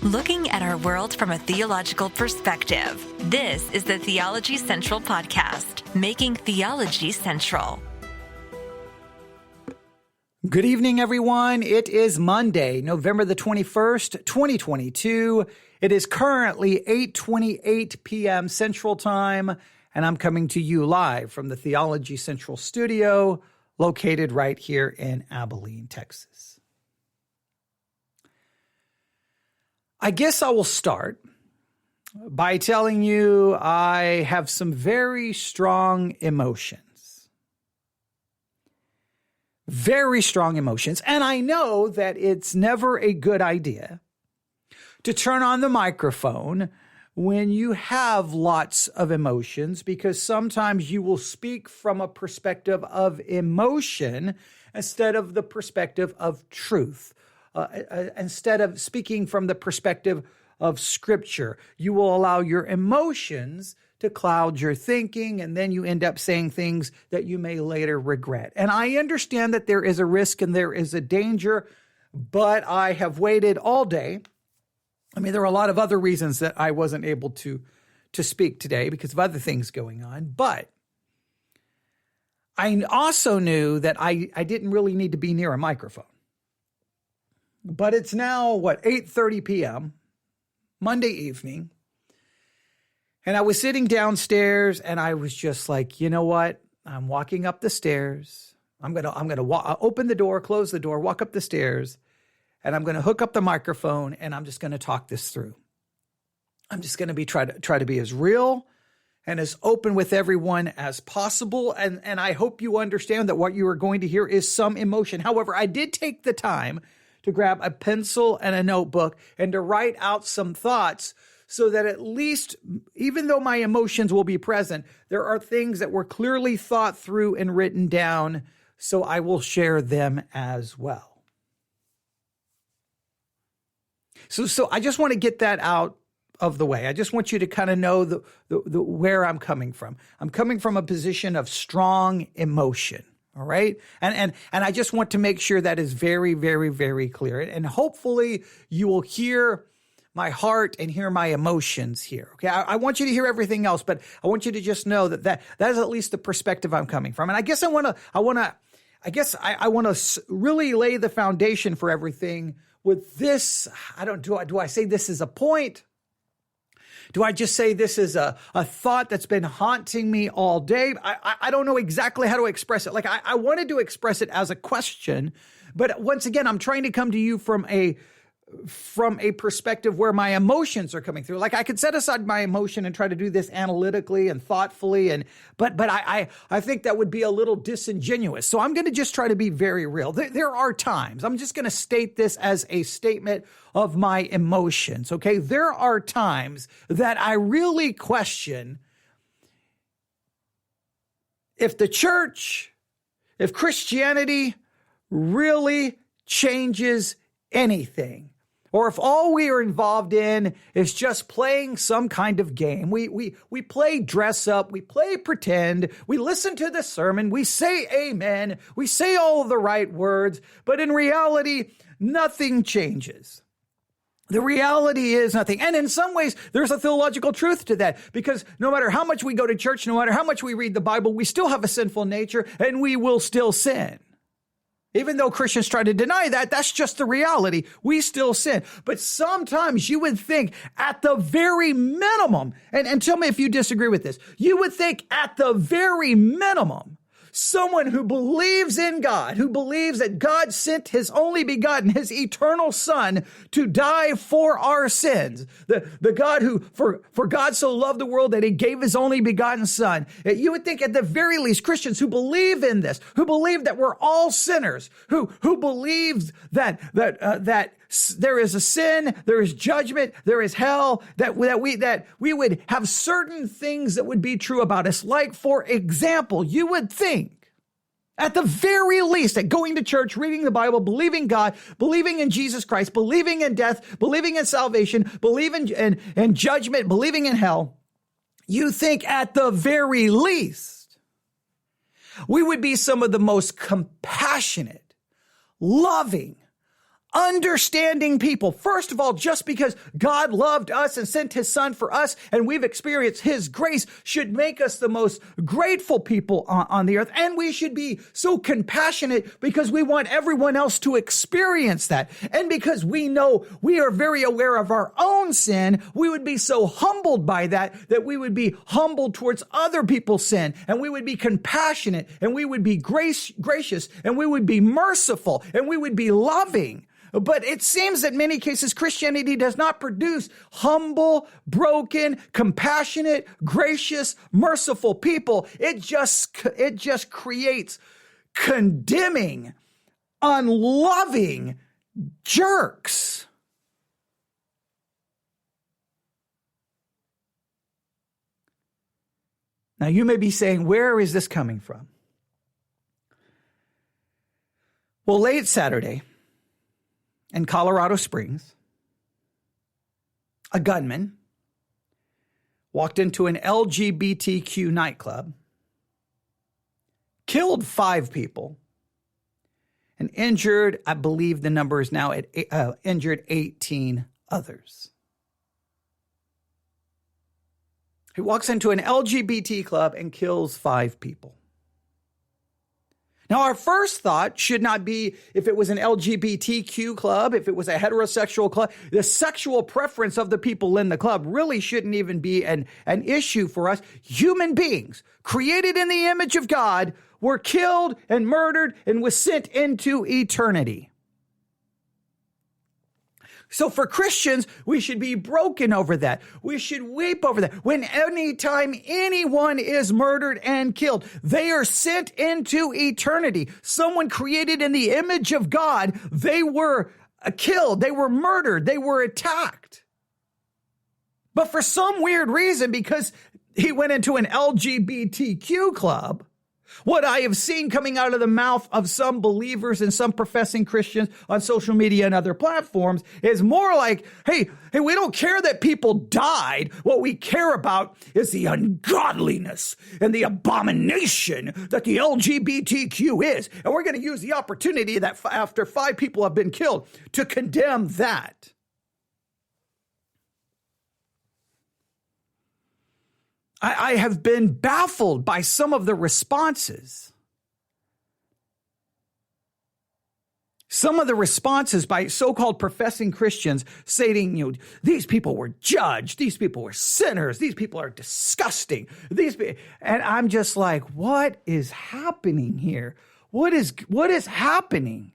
Looking at our world from a theological perspective. This is the Theology Central Podcast, making theology central. Good evening, everyone. It is Monday, November the 21st, 2022. It is currently 8:28 p.m. Central Time, and I'm coming to you live from the Theology Central studio, located right here in Abilene, Texas. I guess I will start by telling you I have some very strong emotions. Very strong emotions. And I know that it's never a good idea to turn on the microphone when you have lots of emotions, because sometimes you will speak from a perspective of emotion instead of the perspective of truth. Instead of speaking from the perspective of Scripture, you will allow your emotions to cloud your thinking, and then you end up saying things that you may later regret. And I understand that there is a risk and there is a danger, but I have waited all day. I mean, there are a lot of other reasons that I wasn't able to speak today because of other things going on, but I also knew that I didn't really need to be near a microphone. But it's now, 8:30 p.m., Monday evening, and I was sitting downstairs, and I was just like, you know what? I'm walking up the stairs. I'm gonna open the door, close the door, walk up the stairs, and I'm gonna hook up the microphone, and I'm just gonna talk this through. I'm just gonna try to be as real and as open with everyone as possible, and I hope you understand that what you are going to hear is some emotion. However, I did take the time to grab a pencil and a notebook and to write out some thoughts so that at least, even though my emotions will be present, there are things that were clearly thought through and written down, so I will share them as well. So I just want to get that out of the way. I just want you to kind of know the where I'm coming from. I'm coming from a position of strong emotion. All right. And I just want to make sure that is very, very, very clear. And hopefully you will hear my heart and hear my emotions here. Okay. I want you to hear everything else, but I want you to just know that is at least the perspective I'm coming from. And I guess I want to really lay the foundation for everything with this. Do I say this is a point? Do I just say this is a thought that's been haunting me all day? I don't know exactly how to express it. Like I wanted to express it as a question, but once again, I'm trying to come to you from a perspective where my emotions are coming through. Like I could set aside my emotion and try to do this analytically and thoughtfully, but I think that would be a little disingenuous. So I'm going to just try to be very real. There are times, I'm just going to state this as a statement of my emotions, okay? There are times that I really question if the church, if Christianity really changes anything. Or if all we are involved in is just playing some kind of game. We play dress up, we play pretend, we listen to the sermon, we say amen, we say all the right words, but in reality, nothing changes. The reality is nothing. And in some ways, there's a theological truth to that, because no matter how much we go to church, no matter how much we read the Bible, we still have a sinful nature and we will still sin. Even though Christians try to deny that, that's just the reality. We still sin. But sometimes you would think at the very minimum, and tell me if you disagree with this, you would think at the very minimum, someone who believes in God, who believes that God sent his only begotten, his eternal Son, to die for our sins. The God who, for God so loved the world that he gave his only begotten Son. You would think at the very least Christians who believe in this, who believe that we're all sinners, who believe that there is a sin, there is judgment, there is hell, that we would have certain things that would be true about us. Like, for example, you would think, at the very least, that going to church, reading the Bible, believing God, believing in Jesus Christ, believing in death, believing in salvation, believing in judgment, believing in hell, you think at the very least, we would be some of the most compassionate, loving, understanding people. First of all, just because God loved us and sent his son for us and we've experienced his grace should make us the most grateful people on the earth. And we should be so compassionate because we want everyone else to experience that. And because we know we are very aware of our own sin, we would be so humbled by that we would be humbled towards other people's sin, and we would be compassionate, and we would be gracious, and we would be merciful, and we would be loving. But it seems that in many cases, Christianity does not produce humble, broken, compassionate, gracious, merciful people. It just creates condemning, unloving jerks. Now, you may be saying, where is this coming from? Well, late Saturday, in Colorado Springs, a gunman walked into an LGBTQ nightclub, killed 5 people, and injured, I believe the number is now injured 18 others. He walks into an LGBT club and kills 5 people. Now, our first thought should not be if it was an LGBTQ club, if it was a heterosexual club. The sexual preference of the people in the club really shouldn't even be an issue for us. Human beings created in the image of God were killed and murdered and was sent into eternity. So for Christians, we should be broken over that. We should weep over that. When anytime anyone is murdered and killed, they are sent into eternity. Someone created in the image of God, they were killed, they were murdered, they were attacked. But for some weird reason, because he went into an LGBTQ club, what I have seen coming out of the mouth of some believers and some professing Christians on social media and other platforms is more like, hey, we don't care that people died. What we care about is the ungodliness and the abomination that the LGBTQ is. And we're going to use the opportunity that after 5 people have been killed to condemn that. I have been baffled by some of the responses. Some of the responses by so-called professing Christians stating, these people were judged, these people were sinners, these people are disgusting. And I'm just like, what is happening here? What is happening?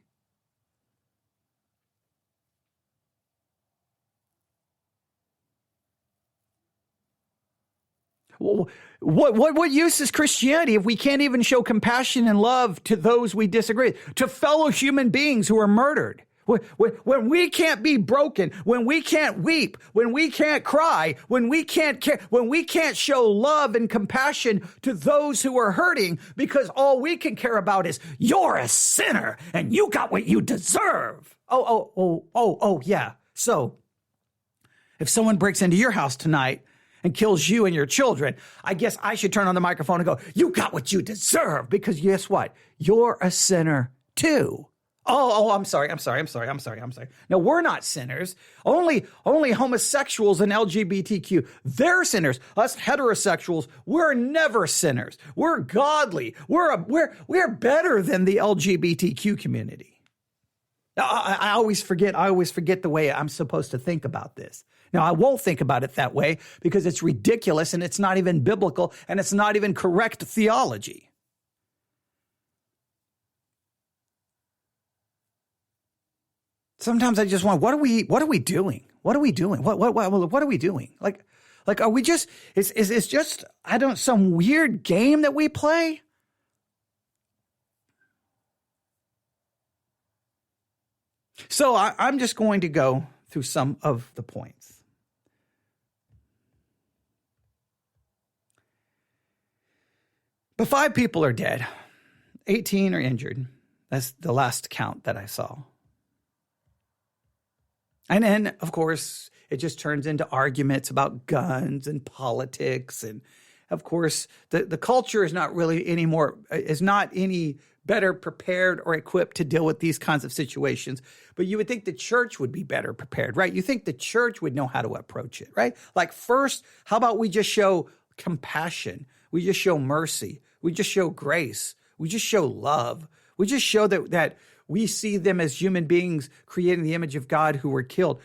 What use is Christianity if we can't even show compassion and love to those we disagree with, to fellow human beings who are murdered? When we can't be broken, when we can't weep, when we can't cry, when we can't care, when we can't show love and compassion to those who are hurting because all we can care about is you're a sinner and you got what you deserve. Oh, yeah. So if someone breaks into your house tonight and kills you and your children, I guess I should turn on the microphone and go, you got what you deserve, because guess what? You're a sinner too. I'm sorry. No, we're not sinners. Only homosexuals and LGBTQ, they're sinners. Us heterosexuals, we're never sinners. We're godly. We're better than the LGBTQ community. I always forget the way I'm supposed to think about this. Now, I won't think about it that way because it's ridiculous and it's not even biblical and it's not even correct theology. Sometimes I just want, what are we doing? What are we doing? What are we doing? Like, are we just, is just, some weird game that we play? So I'm just going to go through some of the points. But 5 people are dead. 18 are injured. That's the last count that I saw. And then, of course, it just turns into arguments about guns and politics and of course, the culture is not really is not any better prepared or equipped to deal with these kinds of situations. But you would think the church would be better prepared, right? You think the church would know how to approach it, right? Like first, how about we just show compassion? We just show mercy. We just show grace. We just show love. We just show that we see them as human beings created in the image of God who were killed.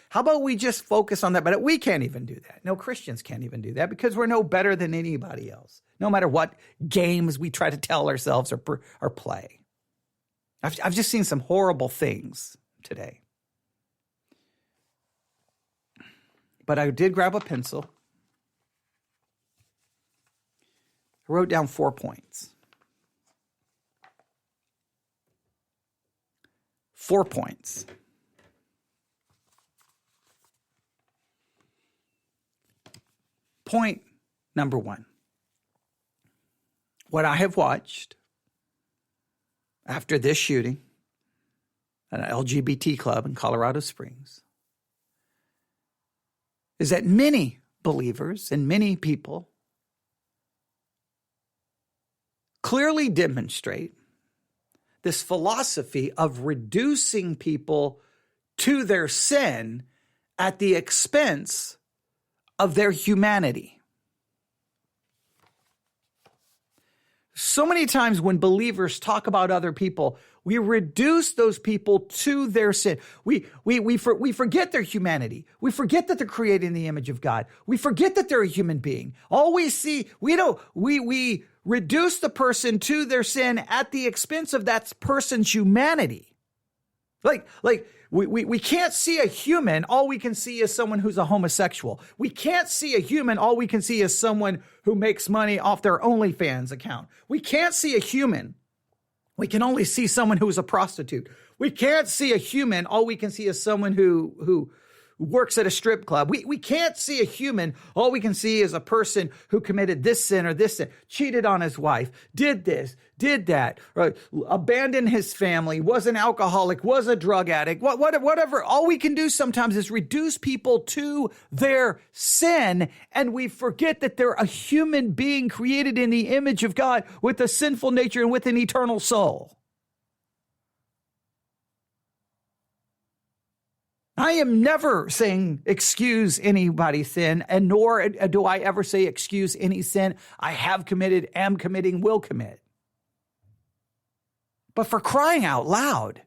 How about we just focus on that? But we can't even do that. No, Christians can't even do that because we're no better than anybody else, no matter what games we try to tell ourselves or play. I've just seen some horrible things today. But I did grab a pencil. I wrote down 4 points. 4 points. Point number 1. What I have watched after this shooting at an LGBT club in Colorado Springs is that many believers and many people clearly demonstrate this philosophy of reducing people to their sin at the expense of their humanity. So many times when believers talk about other people, we reduce those people to their sin. We forget their humanity. We forget that they're created in the image of God. We forget that they're a human being. All we see, we reduce the person to their sin at the expense of that person's humanity. We can't see a human. All we can see is someone who's a homosexual. We can't see a human. All we can see is someone who makes money off their OnlyFans account. We can't see a human. We can only see someone who's a prostitute. We can't see a human. All we can see is someone who works at a strip club. We can't see a human. All we can see is a person who committed this sin or this sin, cheated on his wife, did this, did that, right? Abandoned his family, was an alcoholic, was a drug addict, whatever. All we can do sometimes is reduce people to their sin, and we forget that they're a human being created in the image of God with a sinful nature and with an eternal soul. I am never saying excuse anybody's sin, and nor do I ever say excuse any sin I have committed, am committing, will commit. But for crying out loud,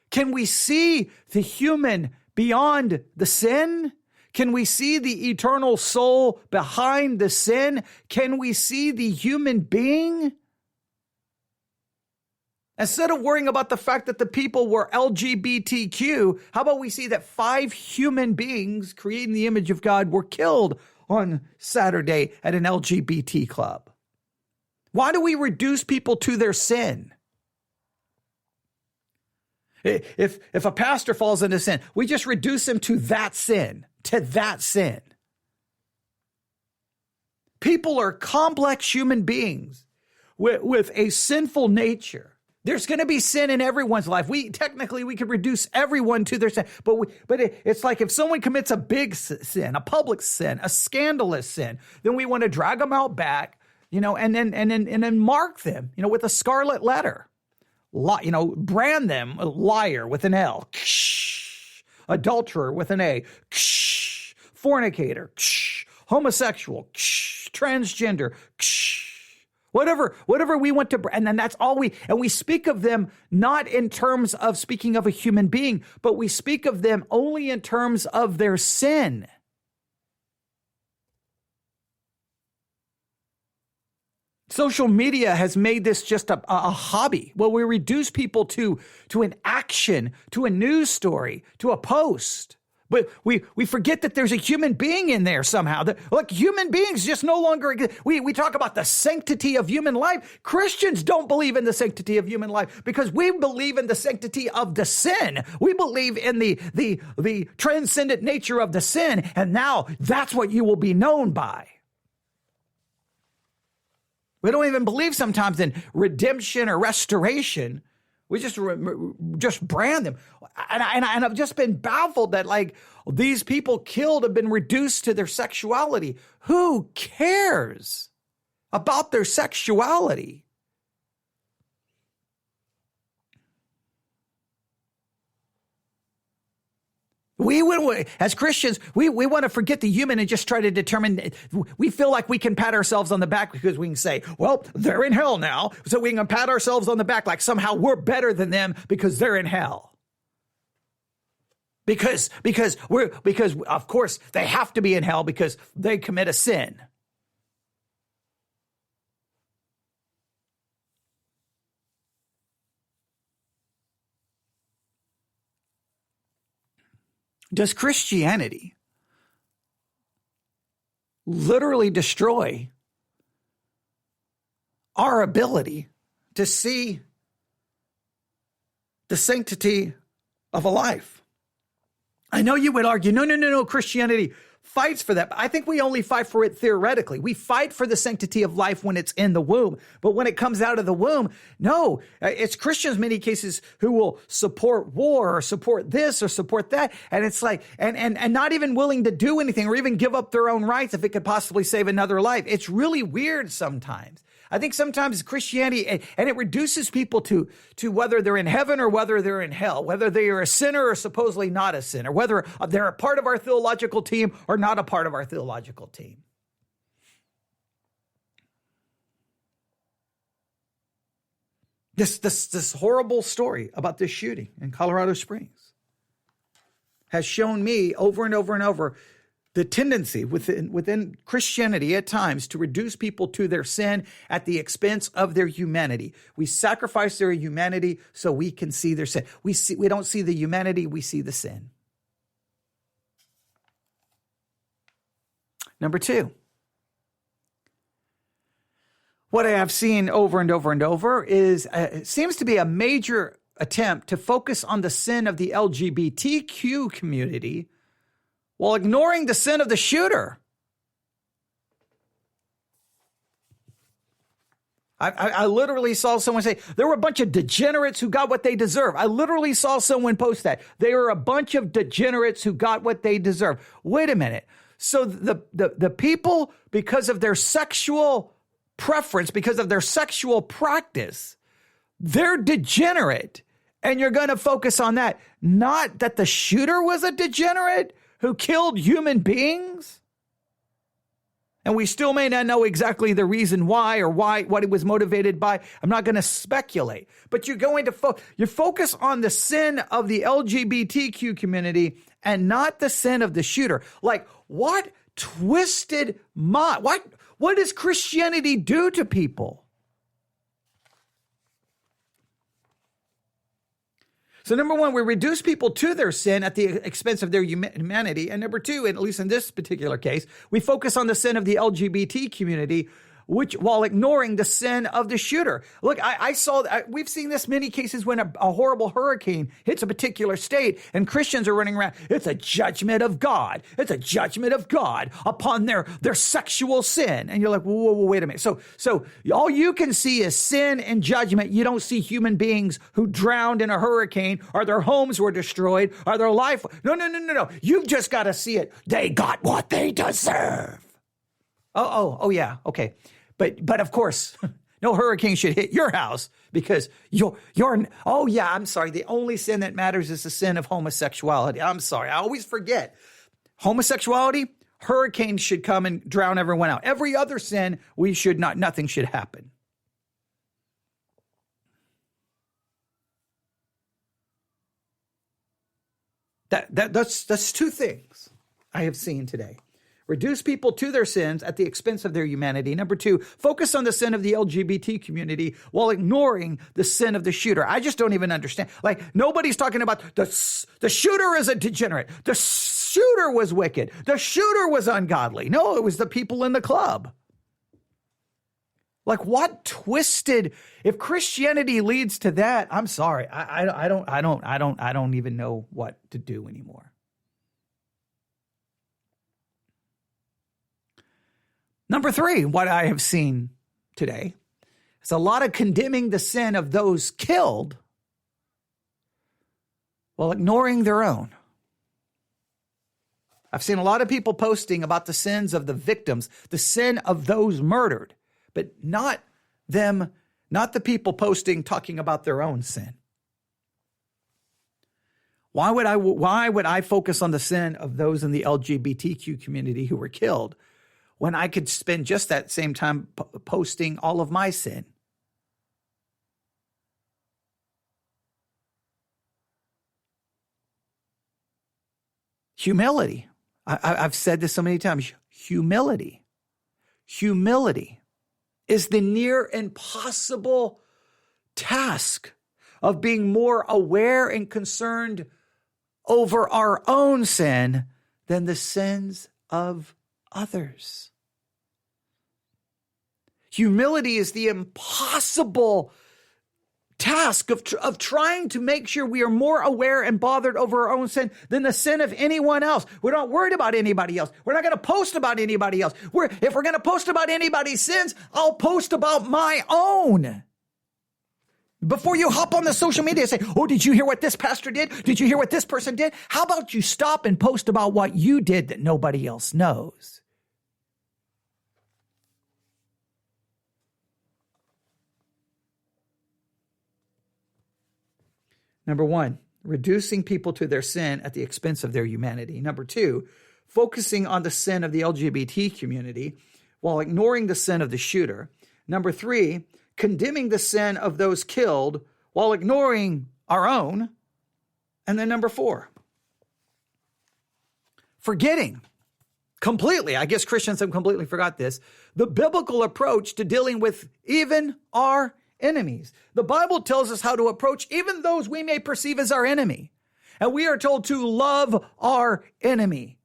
can we see the human beyond the sin? Can we see the eternal soul behind the sin? Can we see the human being? Instead of worrying about the fact that the people were LGBTQ, how about we see that 5 human beings created in the image of God were killed on Saturday at an LGBT club? Why do we reduce people to their sin? If a pastor falls into sin, we just reduce him to that sin, People are complex human beings with a sinful nature. There's going to be sin in everyone's life. We could reduce everyone to their sin, but it's like if someone commits a big sin, a public sin, a scandalous sin, then we want to drag them out back, and then mark them, with a scarlet letter, brand them a liar with an L, adulterer with an A, fornicator, homosexual, transgender, Whatever we want to, and then that's all we speak of them not in terms of speaking of a human being, but we speak of them only in terms of their sin. Social media has made this just a hobby. Well, we reduce people to an action, to a news story, to a post. But we forget that there's a human being in there somehow. Look, human beings just no longer exist. We talk about the sanctity of human life. Christians don't believe in the sanctity of human life because we believe in the sanctity of the sin. We believe in the transcendent nature of the sin, and now that's what you will be known by. We don't even believe sometimes in redemption or restoration. We just brand them. And I've just been baffled that like these people killed have been reduced to their sexuality. Who cares about their sexuality? As Christians, we want to forget the human and just try to determine. We feel like we can pat ourselves on the back because we can say, well, they're in hell now. So we can pat ourselves on the back like somehow we're better than them because they're in hell. Because of course they have to be in hell because they commit a sin. Does Christianity literally destroy our ability to see the sanctity of a life? I know you would argue, no, Christianity fights for that. But I think we only fight for it theoretically. We fight for the sanctity of life when it's in the womb. But when it comes out of the womb, no, it's Christians in many cases who will support war or support this or support that. And it's like, and not even willing to do anything or even give up their own rights if it could possibly save another life. It's really weird sometimes. I think sometimes Christianity, and it reduces people to whether they're in heaven or whether they're in hell, whether they are a sinner or supposedly not a sinner, whether they're a part of our theological team or not a part of our theological team. This horrible story about this shooting in Colorado Springs has shown me over and over and over the tendency within Christianity at times to reduce people to their sin at the expense of their humanity. We sacrifice their humanity so we can see their sin. We don't see the humanity, we see the sin. Number two, what I have seen over and over and over is it seems to be a major attempt to focus on the sin of the LGBTQ community while ignoring the sin of the shooter. I literally saw someone say, there were a bunch of degenerates who got what they deserve. I literally saw someone post that. They were a bunch of degenerates who got what they deserve. Wait a minute. So the people, because of their sexual preference, because of their sexual practice, they're degenerate. And you're going to focus on that. Not that the shooter was a degenerate who killed human beings? And we still may not know exactly the reason why or what it was motivated by. I'm not going to speculate. But you're going to you focus on the sin of the LGBTQ community and not the sin of the shooter. Like, what twisted mind? What does Christianity do to people? So number one, we reduce people to their sin at the expense of their humanity. And number two, at least in this particular case, we focus on the sin of the LGBT community, while ignoring the sin of the shooter. Look, we've seen this many cases when a horrible hurricane hits a particular state and Christians are running around. It's a judgment of God. It's a judgment of God upon their sexual sin. And you're like, whoa, wait a minute. So all you can see is sin and judgment. You don't see human beings who drowned in a hurricane or their homes were destroyed or their life. No. You've just got to see it. They got what they deserve. Oh yeah. Okay. But of course, no hurricane should hit your house because I'm sorry. The only sin that matters is the sin of homosexuality. I'm sorry. I always forget. Homosexuality, hurricanes should come and drown everyone out. Every other sin, nothing should happen. That's two things I have seen today. Reduce people to their sins at the expense of their humanity. Number two, focus on the sin of the LGBT community while ignoring the sin of the shooter. I just don't even understand. Like, nobody's talking about the shooter is a degenerate. The shooter was wicked. The shooter was ungodly. No, it was the people in the club. Like, what twisted? If Christianity leads to that, I'm sorry. I don't even know what to do anymore. Number three, what I have seen today is a lot of condemning the sin of those killed while ignoring their own. I've seen a lot of people posting about the sins of the victims, the sin of those murdered, but not the people posting talking about their own sin. Why would I focus on the sin of those in the LGBTQ community who were killed when I could spend just that same time posting all of my sin? Humility. I've said this so many times. Humility is the near impossible task of being more aware and concerned over our own sin than the sins of others. Humility is the impossible task of trying to make sure we are more aware and bothered over our own sin than the sin of anyone else. We're not worried about anybody else. We're not going to post about anybody else. If we're going to post about anybody's sins, I'll post about my own. Before you hop on the social media and say, oh, did you hear what this pastor did? Did you hear what this person did? How about you stop and post about what you did that nobody else knows? Number one, reducing people to their sin at the expense of their humanity. Number two, focusing on the sin of the LGBT community while ignoring the sin of the shooter. Number three, condemning the sin of those killed while ignoring our own. And then number four, forgetting completely, I guess Christians have completely forgot this, the biblical approach to dealing with even our enemies. The Bible tells us how to approach even those we may perceive as our enemy. And we are told to love our enemy,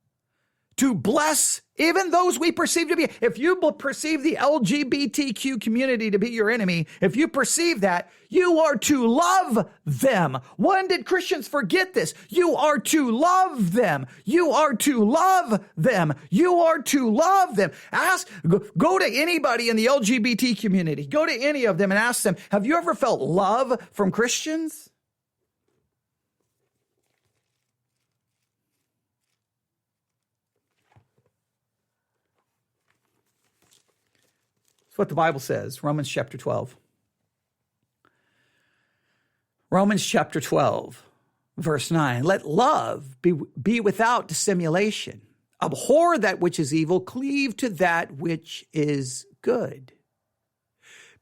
to bless even those we perceive to be. If you perceive the LGBTQ community to be your enemy, if you perceive that, you are to love them. When did Christians forget this? You are to love them. You are to love them. You are to love them. Go to anybody in the LGBT community. Go to any of them and ask them, have you ever felt love from Christians? What the Bible says, Romans chapter 12. Romans chapter 12, verse 9. Let love be without dissimulation. Abhor that which is evil, cleave to that which is good.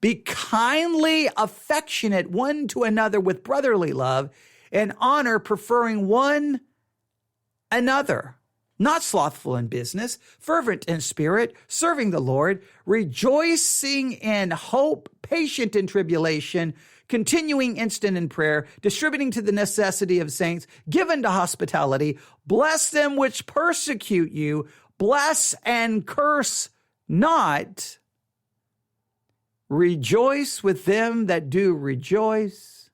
Be kindly affectionate one to another with brotherly love and honor, preferring one another. Not slothful in business, fervent in spirit, serving the Lord, rejoicing in hope, patient in tribulation, continuing instant in prayer, distributing to the necessity of saints, given to hospitality. Bless them which persecute you, bless and curse not. Rejoice with them that do rejoice,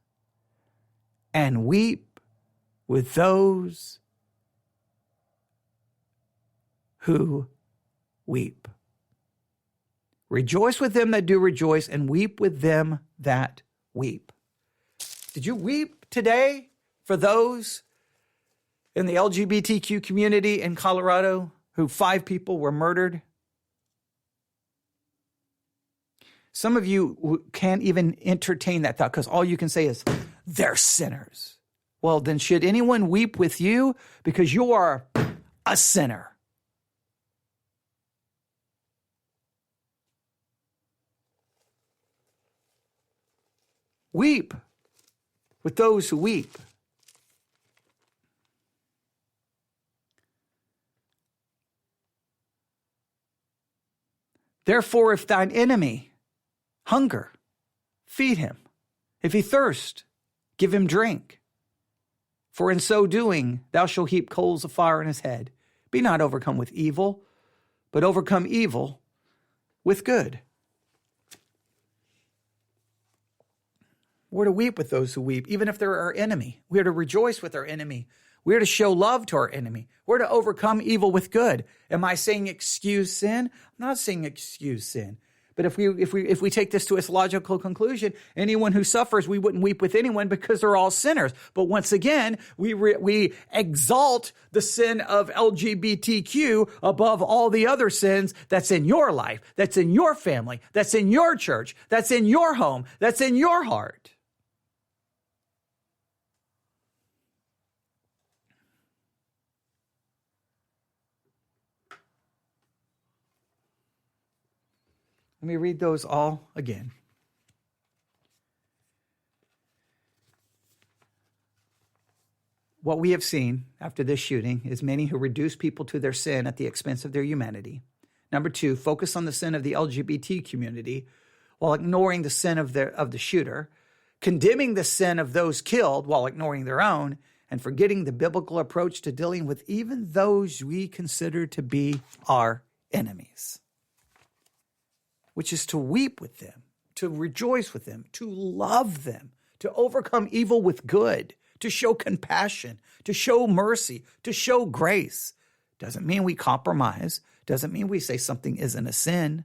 and weep with those who weep. Rejoice with them that do rejoice, and weep with them that weep. Did you weep today for those in the LGBTQ community in Colorado who 5 people were murdered? Some of you can't even entertain that thought because all you can say is, they're sinners. Well, then should anyone weep with you because you are a sinner? Weep with those who weep. Therefore, if thine enemy hunger, feed him. If he thirst, give him drink. For in so doing, thou shalt heap coals of fire in his head. Be not overcome with evil, but overcome evil with good. We're to weep with those who weep, even if they're our enemy. We are to rejoice with our enemy. We are to show love to our enemy. We're to overcome evil with good. Am I saying excuse sin? I'm not saying excuse sin. But if we take this to its logical conclusion, anyone who suffers, we wouldn't weep with anyone because they're all sinners. But once again, we exalt the sin of LGBTQ above all the other sins that's in your life, that's in your family, that's in your church, that's in your home, that's in your heart. Let me read those all again. What we have seen after this shooting is many who reduce people to their sin at the expense of their humanity. Number two, focus on the sin of the LGBT community while ignoring the sin of the shooter, condemning the sin of those killed while ignoring their own, and forgetting the biblical approach to dealing with even those we consider to be our enemies, which is to weep with them, to rejoice with them, to love them, to overcome evil with good, to show compassion, to show mercy, to show grace. Doesn't mean we compromise. Doesn't mean we say something isn't a sin.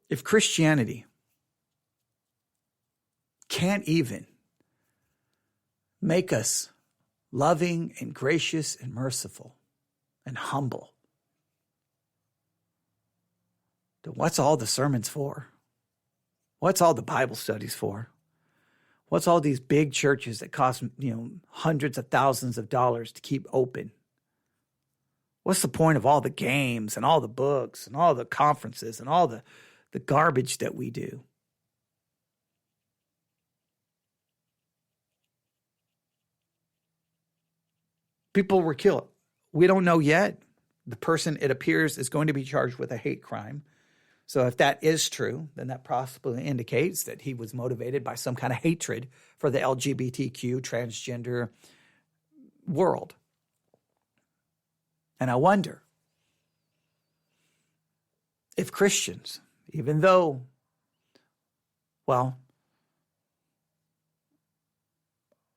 If Christianity can't even make us loving and gracious and merciful and humble, then what's all the sermons for? What's all the Bible studies for? What's all these big churches that cost, hundreds of thousands of dollars to keep open? What's the point of all the games and all the books and all the conferences and all the garbage that we do? People were killed. We don't know yet. The person, it appears, is going to be charged with a hate crime. So if that is true, then that possibly indicates that he was motivated by some kind of hatred for the LGBTQ transgender world. And I wonder if Christians, even though,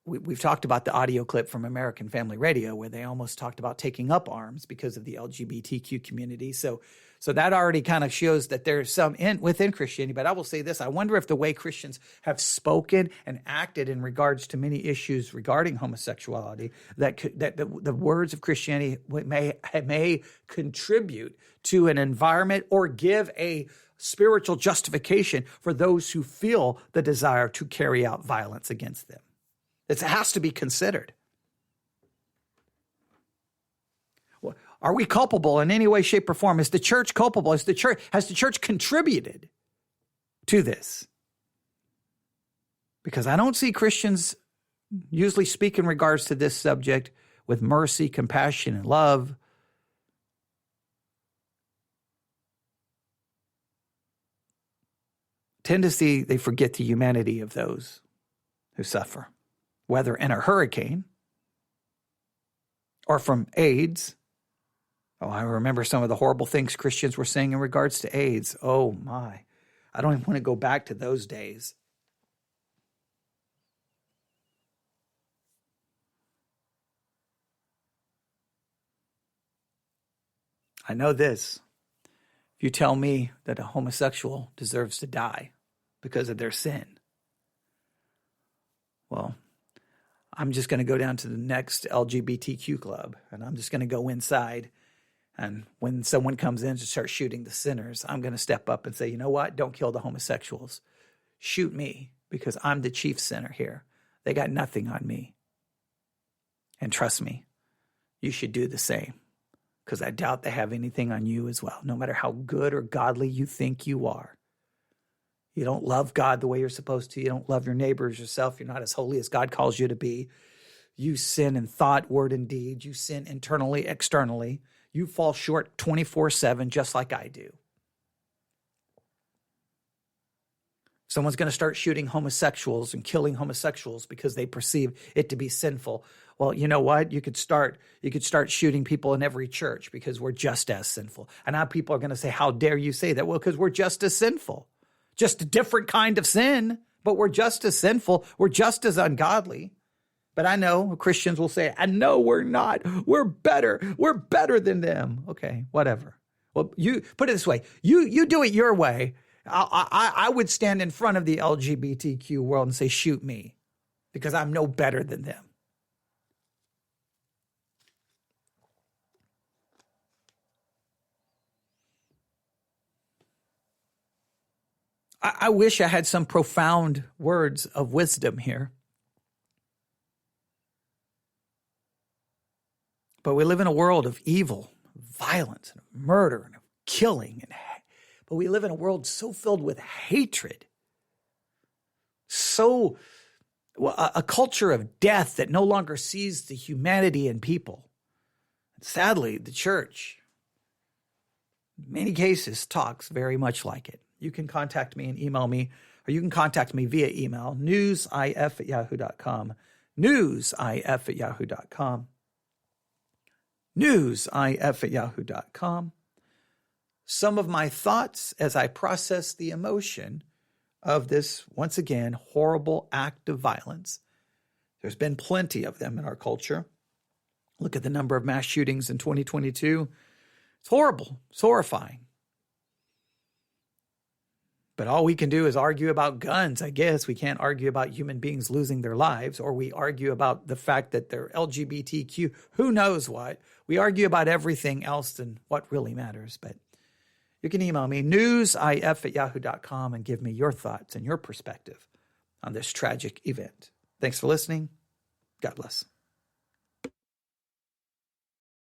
we've talked about the audio clip from American Family Radio where they almost talked about taking up arms because of the LGBTQ community. So that already kind of shows that there's some within Christianity. But I will say this, I wonder if the way Christians have spoken and acted in regards to many issues regarding homosexuality, that the words of Christianity may contribute to an environment or give a spiritual justification for those who feel the desire to carry out violence against them. It has to be considered. Are we culpable in any way, shape, or form? Is the church culpable? Has the church contributed to this? Because I don't see Christians usually speak in regards to this subject with mercy, compassion, and love. Tendency, they forget the humanity of those who suffer, whether in a hurricane or from AIDS. Oh, I remember some of the horrible things Christians were saying in regards to AIDS. Oh my, I don't even want to go back to those days. I know this. If you tell me that a homosexual deserves to die because of their sin, well, I'm just going to go down to the next LGBTQ club and I'm just going to go inside. And when someone comes in to start shooting the sinners, I'm going to step up and say, you know what? Don't kill the homosexuals. Shoot me because I'm the chief sinner here. They got nothing on me. And trust me, you should do the same because I doubt they have anything on you as well, no matter how good or godly you think you are. You don't love God the way you're supposed to. You don't love your neighbor as yourself. You're not as holy as God calls you to be. You sin in thought, word, and deed. You sin internally, externally. You fall short 24/7 just like I do. Someone's going to start shooting homosexuals and killing homosexuals because they perceive it to be sinful. Well, you know what? You could start shooting people in every church because we're just as sinful. And now people are going to say, how dare you say that? Well, because we're just as sinful. just a different kind of sin, but we're just as sinful. We're just as ungodly. But I know Christians will say, I know we're not. We're better. We're better than them. Okay, whatever. Well, you put it this way. You do it your way. I would stand in front of the LGBTQ world and say, shoot me, because I'm no better than them. I wish I had some profound words of wisdom here. But we live in a world of evil, violence, and murder, and killing. But we live in a world so filled with hatred. A culture of death that no longer sees the humanity in people. And sadly, the church, in many cases, talks very much like it. You can contact me and email me, or you can contact me via email, newsif@yahoo.com, newsif@yahoo.com, newsif@yahoo.com. Some of my thoughts as I process the emotion of this, once again, horrible act of violence. There's been plenty of them in our culture. Look at the number of mass shootings in 2022. It's horrible. It's horrifying. But all we can do is argue about guns, I guess. We can't argue about human beings losing their lives, or we argue about the fact that they're LGBTQ, who knows what. We argue about everything else than what really matters. But you can email me, newsif@yahoo.com, and give me your thoughts and your perspective on this tragic event. Thanks for listening. God bless.